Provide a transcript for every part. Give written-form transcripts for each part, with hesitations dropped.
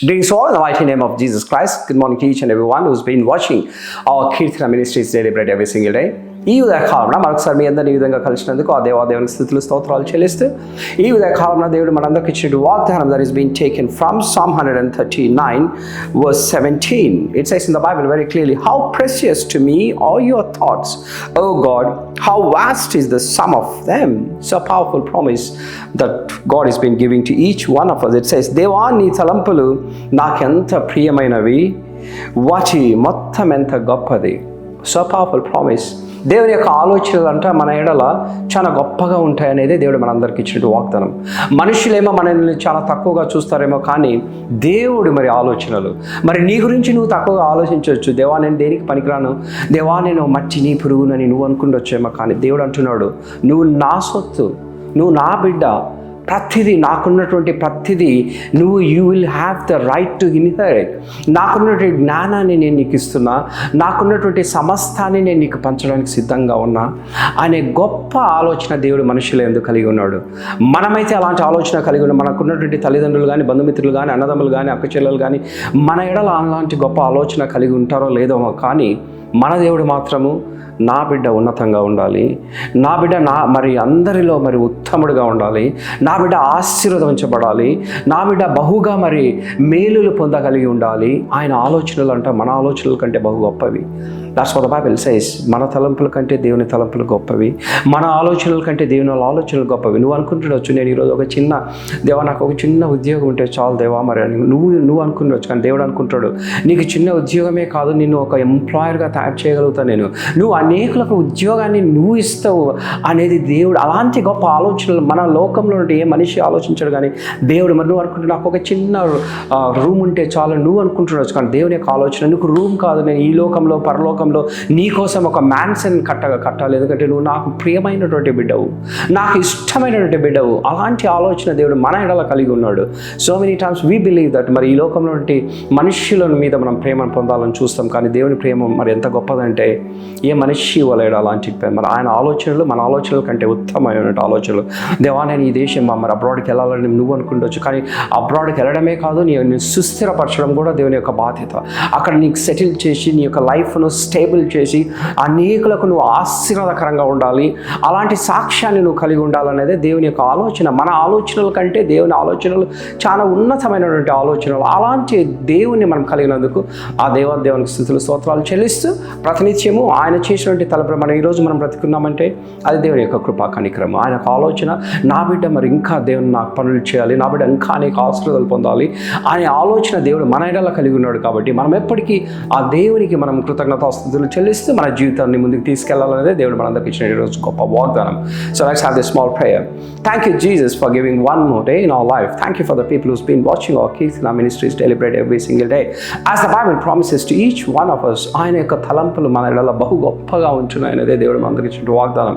Greetings all in the mighty name of Jesus Christ. Good morning to each and everyone who's been watching our Kirtana Ministries Daily Bread every single day. ఈ ఉదయకాలంలో మరొకసారి మీ అందరినీ ఈ విధంగా కలిసినందుకు ఆ దేవునికి స్తుతులు స్తోత్రాలు చెల్లిస్తూ ఈ ఉదయకాలంలో దేవుడు మనందరికి ఇచ్చిన వాగ్దానం that is being taken from Psalm 139 verse 17. It says in the Bible very clearly, how precious to me are your thoughts, O God, how vast is the sum of them. It's a powerful promise that God has been giving to each one of us. It says, దేవా నీ తలంపులు నాకెంత ప్రియమైనవి, వాటి మొత్తం ఎంత గొప్పది. So powerful promise. దేవుని యొక్క ఆలోచనలు అంటే మన ఎడల చాలా గొప్పగా ఉంటాయనేది దేవుడు మనందరికి ఇచ్చినట్టు వాగ్దానం. మనుషులేమో మనల్ని చాలా తక్కువగా చూస్తారేమో, కానీ దేవుడు మరి ఆలోచనలు మరి నీ గురించి నువ్వు తక్కువగా ఆలోచించవచ్చు. దేవా నేను దేనికి పనికిరాను, దేవా నేను మట్టిని పురుగునని నువ్వు అనుకుంటొచ్చేమో, కానీ దేవుడు అంటున్నాడు నువ్వు నా సొత్తు, నువ్వు నా బిడ్డ, ప్రతిదీ నాకున్నటువంటి ప్రతిదీ నువ్వు you will have the right to inherit. నాకున్నటువంటి జ్ఞానాన్ని నేను నీకు ఇస్తున్నా, నాకున్నటువంటి సమస్తాన్ని నేను నీకు పంచడానికి సిద్ధంగా ఉన్నా అనే గొప్ప ఆలోచన దేవుడు మనుషులు ఎందుకు కలిగి ఉన్నాడు. మనమైతే అలాంటి ఆలోచన కలిగి ఉన్నాం. మనకున్నటువంటి తల్లిదండ్రులు కానీ, బంధుమిత్రులు కానీ, అన్నదమ్ములు కానీ, అక్కచెల్లెలు కానీ మన ఎడల అలాంటి గొప్ప ఆలోచన కలిగి ఉంటారో లేదో, కానీ మన దేవుడు మాత్రము నా బిడ్డ ఉన్నతంగా ఉండాలి, నా బిడ్డ మరి అందరిలో మరి ఉత్తముడుగా ఉండాలి, నా బిడ్డ ఆశీర్వదించబడాలి, నా బిడ్డ బహుగా మరి మేలులు పొందగలిగి ఉండాలి. ఆయన ఆలోచనలు అంటే మన ఆలోచనల కంటే బహు గొప్పవి. That's what the Bible says. మన తలంపుల కంటే దేవుని తలంపులు గొప్పవి, మన ఆలోచనల కంటే దేవుని ఆలోచనలు గొప్పవి. నువ్వు అనుకుంటుండొచ్చు, నేను ఈరోజు ఒక చిన్న దేవా నాకు ఒక చిన్న ఉద్యోగం ఉంటే చాలు దేవా మరి అని నువ్వు అనుకుంటుండొచ్చు, కానీ దేవుడు అనుకుంటాడు నీకు చిన్న ఉద్యోగమే కాదు, నిన్ను ఒక ఎంప్లాయర్గా తయారు చేయగలుగుతాను నేను, నువ్వు అనేకులకు ఉద్యోగాన్ని నువ్వు ఇస్తావు అనేది దేవుడు. అలాంటి గొప్ప ఆలోచనలు మన లోకంలో ఉంటే ఏ మనిషి ఆలోచించాడు, కానీ దేవుడు మరి నువ్వు అనుకుంటున్నావు నాకు ఒక చిన్న రూమ్ ఉంటే చాలు నువ్వు అనుకుంటుండొచ్చు, కానీ దేవుని యొక్క ఆలోచన నీకు రూమ్ కాదు, నేను ఈ లోకంలో పరలోకంలో నీ కోసం ఒక మ్యాన్సన్ కట్టాలి, ఎందుకంటే నువ్వు నాకు ప్రియమైనటువంటి బిడ్డవు, నాకు ఇష్టమైనటువంటి బిడ్డవు. అలాంటి ఆలోచన దేవుడు మన ఎడల కలిగి ఉన్నాడు. So many times we believe that మరి ఈ లోకంలో మనుష్యుల మీద మనం ప్రేమను పొందాలని చూస్తాం, కానీ దేవుని ప్రేమ మరి ఎంత గొప్పదంటే ఏ మనిషి వలేడు అలాంటి మరి ఆయన ఆలోచనలు మన ఆలోచనల కంటే ఉత్తమమైన ఆలోచనలు. దేవా నేను ఈ దేశం మరి అబ్రాడ్కి వెళ్ళాలని నువ్వు అనుకుంటవచ్చు, కానీ అబ్రాడ్కి వెళ్ళడమే కాదు, నేను సుస్థిరపరచడం కూడా దేవుని యొక్క బాధ్యత. అక్కడ నీకు సెటిల్ చేసి నీ యొక్క లైఫ్ను స్టేబుల్ చేసి అనేకులకు నువ్వు ఆశీర్వాదకరంగా ఉండాలి, అలాంటి సాక్ష్యాన్ని నువ్వు కలిగి ఉండాలనేదే దేవుని యొక్క ఆలోచన. మన ఆలోచనల కంటే దేవుని ఆలోచనలు చాలా ఉన్నతమైనటువంటి ఆలోచనలు. అలాంటి దేవుని మనం కలిగినందుకు ఆ దేవునికి స్తుతులు స్తోత్రాలు చెల్లిస్తూ ప్రతినిత్యము ఆయన చేసినటువంటి తలపున మనం ఈరోజు మనం బ్రతుకున్నామంటే అది దేవుని యొక్క కృపా కనికరము. ఆయన యొక్క ఆలోచన నా బిడ్డ మరి ఇంకా దేవుని నాకు పనులు చేయాలి, నా బిడ్డ ఇంకా అనేక ఆశీర్వాదాలు పొందాలి అనే ఆలోచన దేవుడు మన ఎడల కలిగి ఉన్నాడు. కాబట్టి మనం ఎప్పటికీ ఆ దేవునికి మనం కృతజ్ఞతాస్తుతులు చెల్లిస్తూ మన జీవితాన్ని ముందుకు తీసుకెళ్లాలనేదే దేవుడు మనందరికి ఇచ్చిన ఈరోజు గొప్ప వాగ్దానం. So let's have this small prayer. Thank you Jesus for giving one more day in our life. Thank you for the people who's been watching our Kirtana Ministries Daily Bread every single day. As the Bible promises to each one of us, ఆయన యొక్క తలంపులు మన ఎడల బహు గొప్పగా ఉంటున్నాయనేదే దేవుడు మనందరికి ఇచ్చిన వాగ్దానం.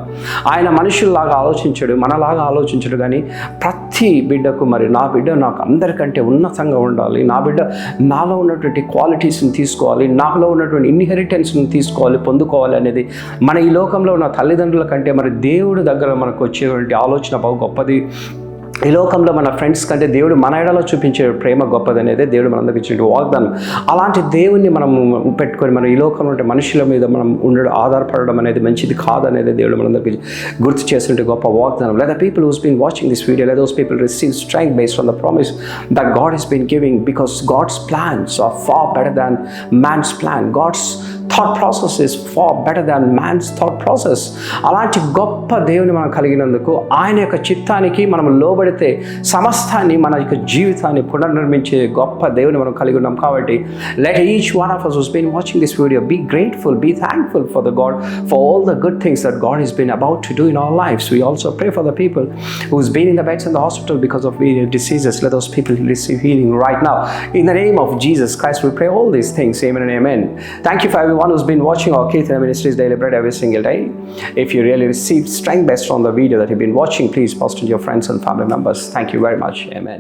ఆయన మనుషుల్లాగా ఆలోచించడు, మనలాగా ఆలోచించడు, కానీ ప్రతి బిడ్డకు మరి నా బిడ్డ నాకు అందరికంటే ఉన్నతంగా ఉండాలి, నా బిడ్డ నాలో ఉన్నటువంటి క్వాలిటీస్ని తీసుకోవాలి, నాలో ఉన్నటువంటి ఇన్హెరిటెన్స్ని తీసుకోవాలి, పొందుకోవాలి అనేది మన ఈ లోకంలో ఉన్న తల్లిదండ్రుల కంటే మరి దేవుడి దగ్గర మనకు వచ్చేటువంటి ఆలోచన బహు గొప్పది. ఈ లోకంలో మన ఫ్రెండ్స్ కంటే దేవుడు మన ఎడలో చూపించే ప్రేమ గొప్పది అనేది దేవుడు మనందరికి ఇచ్చిన వాగ్దానం. అలాంటి దేవుణ్ణి మనం పెట్టుకొని మనం ఈ లోకంలో ఉంటే మనుషుల మీద మనం ఉండడం ఆధారపడడం అనేది మంచిది కాదనేది దేవుడు మనందరికి గుర్తు చేస్తుంటే గొప్ప వాగ్దానం. Let the people who's been watching this video, let those people receive strength based on the promise that God has been giving, because God's plans are far better than man's plan. God's thought process is far better than man's thought process. అలాంటి గొప్ప దేవుని మనం కలిగినందుకు ఆయన యొక్క చిత్తానికి మనం లోబడితే సమస్తాన్ని మన యొక్క జీవితాన్ని పునర్నిర్మించే గొప్ప దేవుని మనం కలిగి ఉన్నాం. కాబట్టి let each one of us who's been watching this video be grateful, be thankful for the God, for all the good things that God has been about to do in our lives. We also pray for the people who's been in the beds in the hospital because of various diseases. Let those people receive healing right now in the name of Jesus Christ. We pray all these things. Amen and amen. Thank you for everyone who's been watching our Kirtana Ministries Daily Bread every single day. If you really received strength based on the video that you've been watching, please post it to your friends and family members. Thank you very much. Amen.